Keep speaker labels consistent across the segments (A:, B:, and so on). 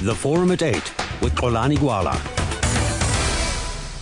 A: The Forum at 8 with Xolani Gwala.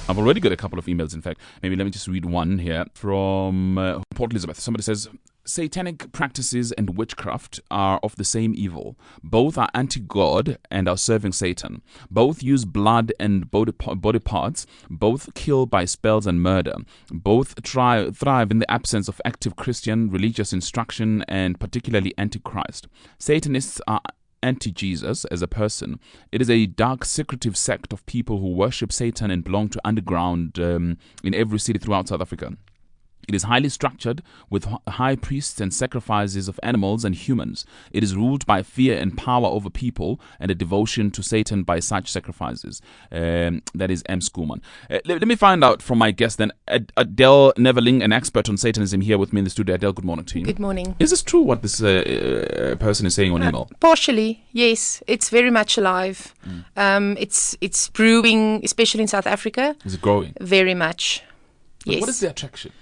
B: I've already got a couple of emails, in fact. Maybe let me just read one here from Port Elizabeth. Somebody says, Satanic practices and witchcraft are of the same evil. Both are anti-God and are serving Satan. Both use blood and body parts. Both kill by spells and murder. Both thrive in the absence of active Christian religious instruction and particularly anti-Christ. Satanists are anti-Jesus as a person. It is a dark, secretive sect of people who worship Satan and belong to underground in every city throughout South Africa. It is highly structured with high priests and sacrifices of animals and humans. It is ruled by fear and power over people and a devotion to Satan by such sacrifices. That is M. Schoolman. Let me find out from my guest then. Adele Neverling, an expert on Satanism, here with me in the studio. Adele, good morning to you.
C: Good morning.
B: Is this true what this person is saying on email?
C: Partially, yes. It's very much alive. It's brewing, especially in South Africa.
B: Is it growing?
C: Very much.
B: But
C: yes.
B: what is the attraction?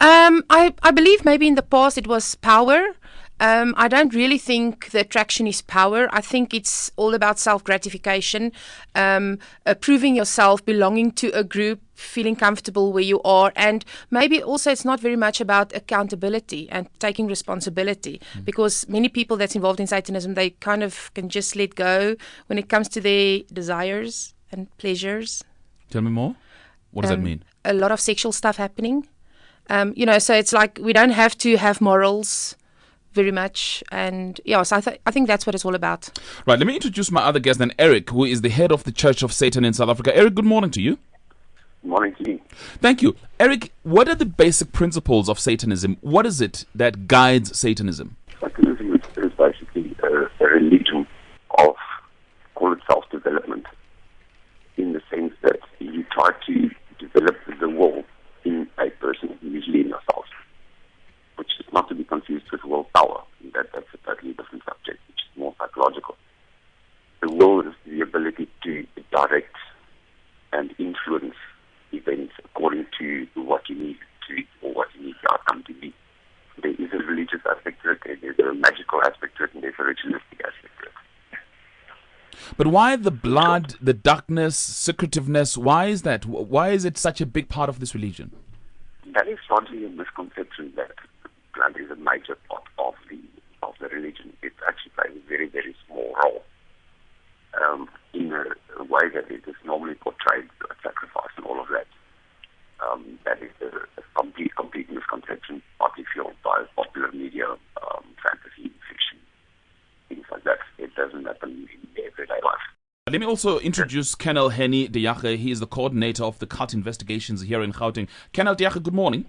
C: I believe maybe in the past it was power. I don't really think the attraction is power. I think it's all about self-gratification, proving yourself, belonging to a group, feeling comfortable where you are, and maybe also it's not very much about accountability and taking responsibility, because many people that's involved in Satanism, they kind of can just let go when it comes to their desires and pleasures.
B: Tell me more. What does that mean?
C: A lot of sexual stuff happening. So it's like we don't have to have morals very much. And yeah, so I think that's what it's all about.
B: Right, let me introduce my other guest then, Eric, who is the head of the Church of Satan in South Africa. Eric, good morning to you.
D: Good morning to you.
B: Thank you. Eric, what are the basic principles of Satanism? What is it that guides Satanism?
D: Satanism is basically a religion of, call it self-development, in the sense that you try to develop the will in a person, usually in yourself, which is not to be confused with willpower. That's a totally different subject, which is more psychological. The will is the ability to direct and influence events according to what you need to, or what you need the outcome to be. There is a religious aspect to it, there's a magical aspect to it, and there's a ritualistic aspect to it.
B: But why the blood, the darkness, secretiveness? Why is that? Why is it such a big part of this religion?
D: That is largely a misconception that blood is a major part of the religion. It actually plays a very, very small role in a way that it is normally portrayed, sacrifice and all of that. That is a complete misconception, partly fueled by popular media, fantasy, fiction, things like that. It doesn't happen in everyday life.
B: Let me also introduce Colonel Henny De Jager. He is the coordinator of the cult investigations here in Gauteng. Colonel De Jager, good morning.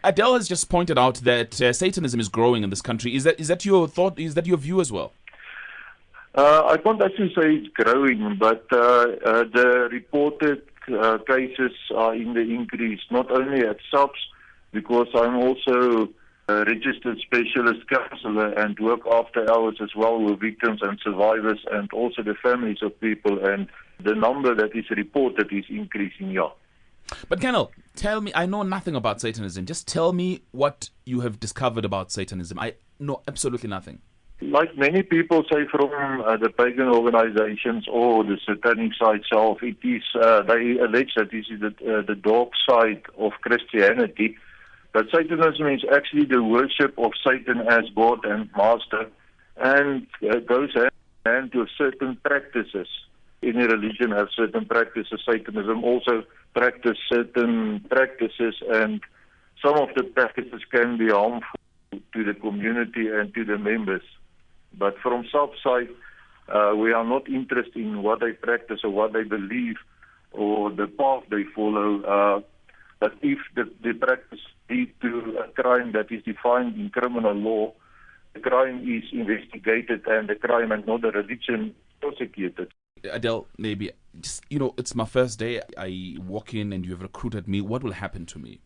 B: Adele has just pointed out that Satanism is growing in this country. Is that your thought? Is that your view as well?
E: I can't actually say it's growing, but the reported cases are in the increase, not only at SAPS, because I'm also a registered specialist counselor and work after hours as well with victims and survivors and also the families of people, and the number that is reported is increasing, yeah.
B: But Colonel, tell me, I know nothing about Satanism. Just tell me what you have discovered about Satanism. I know absolutely nothing.
E: Like many people say from the pagan organizations or the satanic side itself, it is they allege that this is the dark side of Christianity. But Satanism is actually the worship of Satan as God and Master, and goes hand in hand with certain practices. Any religion has certain practices. Satanism also practice certain practices, and some of the practices can be harmful to the community and to the members. But from South side, we are not interested in what they practice or what they believe or the path they follow. But if the practice leads to a crime that is defined in criminal law, the crime is investigated and the crime and not the religion prosecuted.
B: Adele, maybe, just, it's my first day. I walk in and you have recruited me. What will happen to me?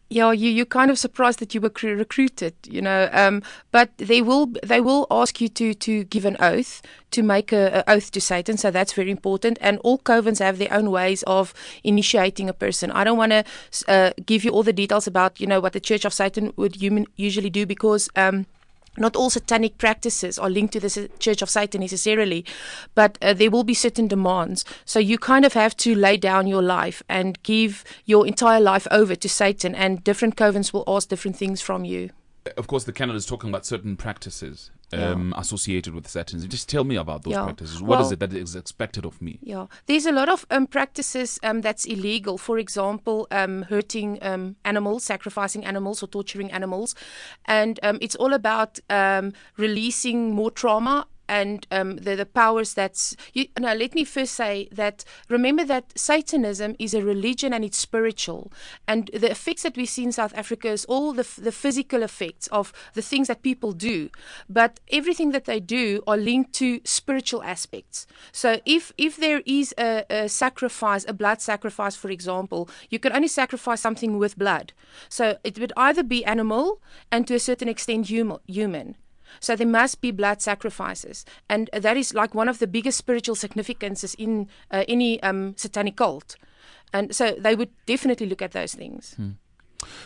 C: Yeah, you're kind of surprised that you were recruited, but they will ask you to give an oath, to make an oath to Satan, so that's very important. And all covens have their own ways of initiating a person. I don't want to give you all the details about, what the Church of Satan would usually do, because not all satanic practices are linked to the Church of Satan necessarily, but there will be certain demands. So you kind of have to lay down your life and give your entire life over to Satan, and different covens will ask different things from you.
B: Of course, the canon is talking about certain practices associated with Satanism. Just tell me about those practices. What is it that is expected of me?
C: Yeah, there's a lot of practices that's illegal. For example, hurting animals, sacrificing animals, or torturing animals, and it's all about releasing more trauma. And the powers let me first say that, remember that Satanism is a religion and it's spiritual. And the effects that we see in South Africa is all the physical effects of the things that people do. But everything that they do are linked to spiritual aspects. So if there is a sacrifice, a blood sacrifice, for example, you can only sacrifice something with blood. So it would either be animal and to a certain extent human. So there must be blood sacrifices, and that is like one of the biggest spiritual significances in any satanic cult. And so they would definitely look at those things.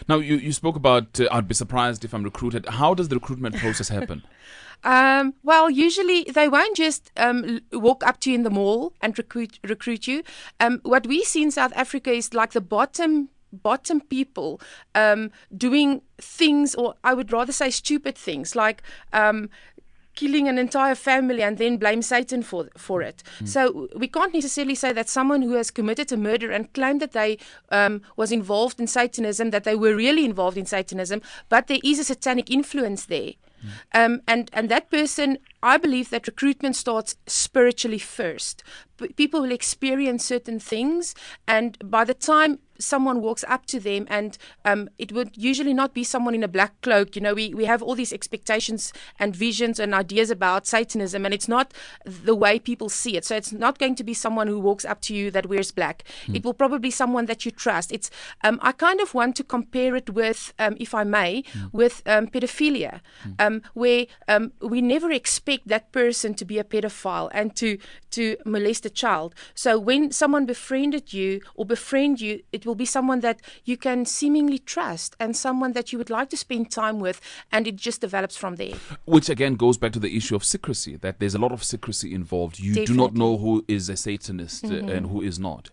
B: Now, you spoke about, I'd be surprised if I'm recruited. How does the recruitment process happen?
C: Well, usually they won't just walk up to you in the mall and recruit you. What we see in South Africa is like the bottom people doing things, or I would rather say stupid things, like killing an entire family and then blame Satan for it. So we can't necessarily say that someone who has committed a murder and claimed that they was involved in Satanism, that they were really involved in Satanism, but there is a satanic influence there. And that person, I believe that recruitment starts spiritually first. People will experience certain things, and by the time someone walks up to them, and it would usually not be someone in a black cloak. You know, we have all these expectations and visions and ideas about Satanism, and it's not the way people see it. So it's not going to be someone who walks up to you that wears black. It will probably be someone that you trust. It's I kind of want to compare it with, if I may, with pedophilia, where we never expect that person to be a pedophile and to molest a child. So when someone befriend you, it will be someone that you can seemingly trust and someone that you would like to spend time with, and it just develops from there.
B: Which again goes back to the issue of secrecy, that there's a lot of secrecy involved. You
C: Definitely.
B: do not know who is a Satanist and who is not.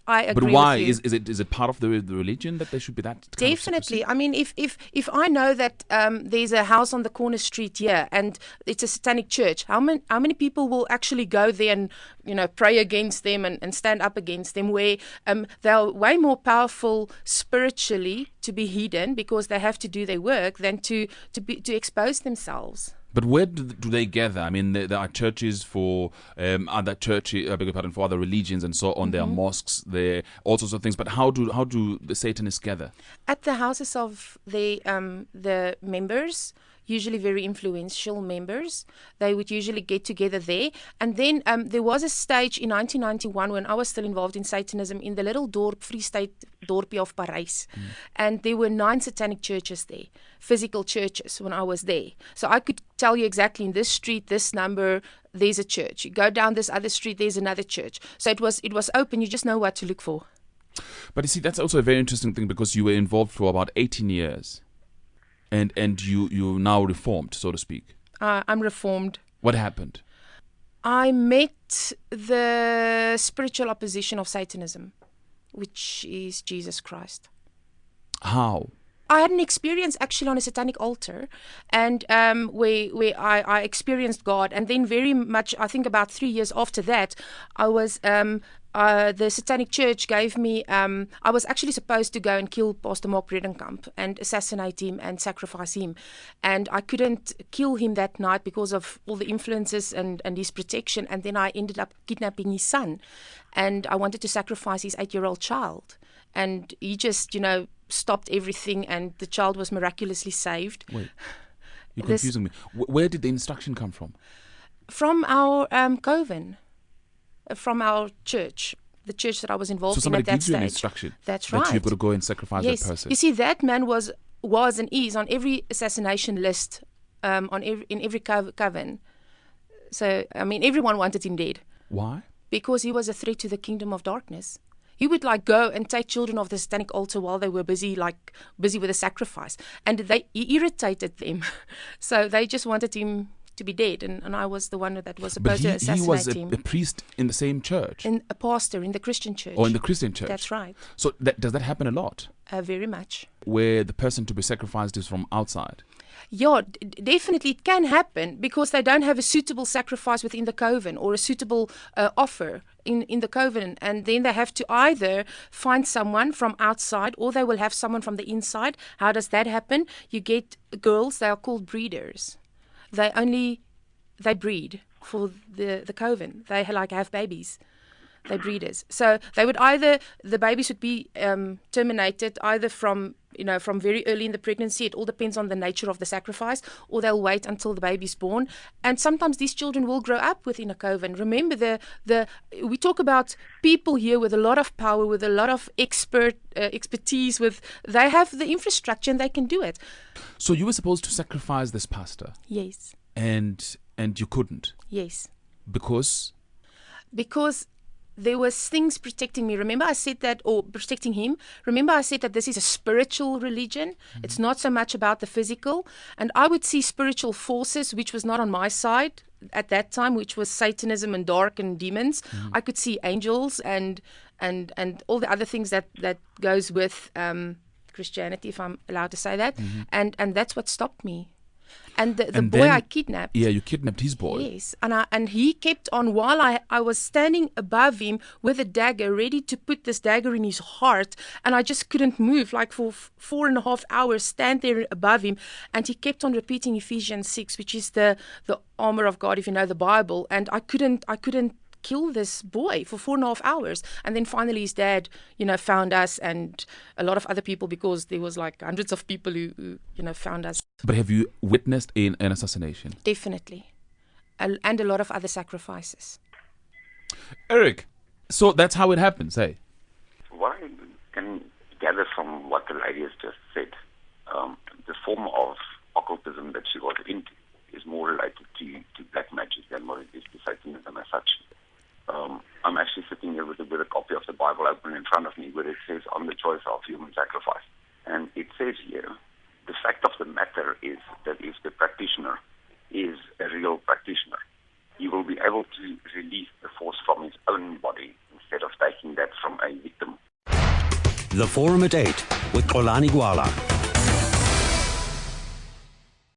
C: I agree.
B: But why?
C: with you.
B: Is it part of the religion that there should be that kind of
C: Definitely.
B: secrecy?
C: I mean, if I know that there's a house on the corner street here and it's a satanic church, how many people will actually go there and pray against them and stand up against them? Where they're way more powerful spiritually to be hidden because they have to do their work than to expose themselves.
B: But where do they gather? I mean, there are churches for other churches, for other religions and so on. There are mosques, there are all sorts of things. But how do the Satanists gather?
C: At the houses of the members, usually very influential members. They would usually get together there. And then there was a stage in 1991 when I was still involved in Satanism in the little Free State dorpie of Parijs. And there were 9 satanic churches there, physical churches, when I was there. So I could tell you exactly, in this street, this number, there's a church. You go down this other street, there's another church. So it was open. You just know what to look for.
B: But you see, that's also a very interesting thing, because you were involved for about 18 years. And you now reformed, so to speak.
C: I'm reformed.
B: What happened?
C: I met the spiritual opposition of Satanism, which is Jesus Christ.
B: How?
C: I had an experience actually on a satanic altar, and where I experienced God, and then very much, I think about 3 years after that, I was the Satanic Church gave me. I was actually supposed to go and kill Pastor Mark Bredenkamp and assassinate him and sacrifice him, and I couldn't kill him that night because of all the influences and his protection. And then I ended up kidnapping his son, and I wanted to sacrifice his 8-year-old child, and he just stopped everything, and the child was miraculously saved.
B: Wait, you're confusing me. Where did the instruction come from?
C: From our coven, from our church, the church that I was involved in at that stage.
B: So somebody gives you an instruction.
C: That's right.
B: That you've got to go and sacrifice that person.
C: You see, that man was and is on every assassination list, in every coven. So, I mean, everyone wanted him dead.
B: Why?
C: Because he was a threat to the kingdom of darkness. He would like go and take children off the Satanic altar while they were busy with the sacrifice. And he irritated them. So they just wanted him to be dead. And I was the one that was supposed to assassinate him.
B: He was a priest in the same church?
C: In a pastor in the Christian church.
B: Oh, in the Christian church.
C: That's right.
B: So does that happen a lot?
C: Very much.
B: Where the person to be sacrificed is from outside?
C: Yeah, definitely it can happen because they don't have a suitable sacrifice within the coven or a suitable offer in the coven. And then they have to either find someone from outside or they will have someone from the inside. How does that happen? You get girls, they are called breeders. They breed for the coven. They have babies. They're breeders. So they would the babies would be terminated either from very early in the pregnancy. It all depends on the nature of the sacrifice, or they'll wait until the baby's born. And sometimes these children will grow up within a coven. Remember, we talk about people here with a lot of power, with a lot of expertise. They have the infrastructure and they can do it.
B: So you were supposed to sacrifice this pastor?
C: Yes.
B: And you couldn't?
C: Yes.
B: Because
C: there was things protecting me. Remember I said that, or protecting him. Remember I said that this is a spiritual religion. Mm-hmm. It's not so much about the physical. And I would see spiritual forces, which was not on my side at that time, which was Satanism and dark and demons. Mm-hmm. I could see angels and all the other things that goes with Christianity, if I'm allowed to say that. Mm-hmm. And that's what stopped me. And the boy then, I kidnapped.
B: Yeah, you kidnapped his boy.
C: Yes, and he kept on while I was standing above him with a dagger, ready to put this dagger in his heart, and I just couldn't move, like for 4.5 hours, stand there above him, and he kept on repeating Ephesians 6, which is the armor of God, if you know the Bible, and I couldn't kill this boy for 4.5 hours. And then finally his dad, found us and a lot of other people, because there was like hundreds of people who found us.
B: But have you witnessed an assassination?
C: Definitely. And a lot of other sacrifices.
B: Eric, so that's how it happens, hey?
D: What I can gather from what the lady has just said, the form of occultism that she was into is more related to black magic than what it is to Satanism as such. I'm actually sitting here with a copy of the Bible open in front of me, where it says on the choice of human sacrifice. And it says here, the fact of the matter is that if the practitioner is a real practitioner, he will be able to release the force from his own body instead of taking that from a victim.
A: The Forum at 8 with Xolani Gwala.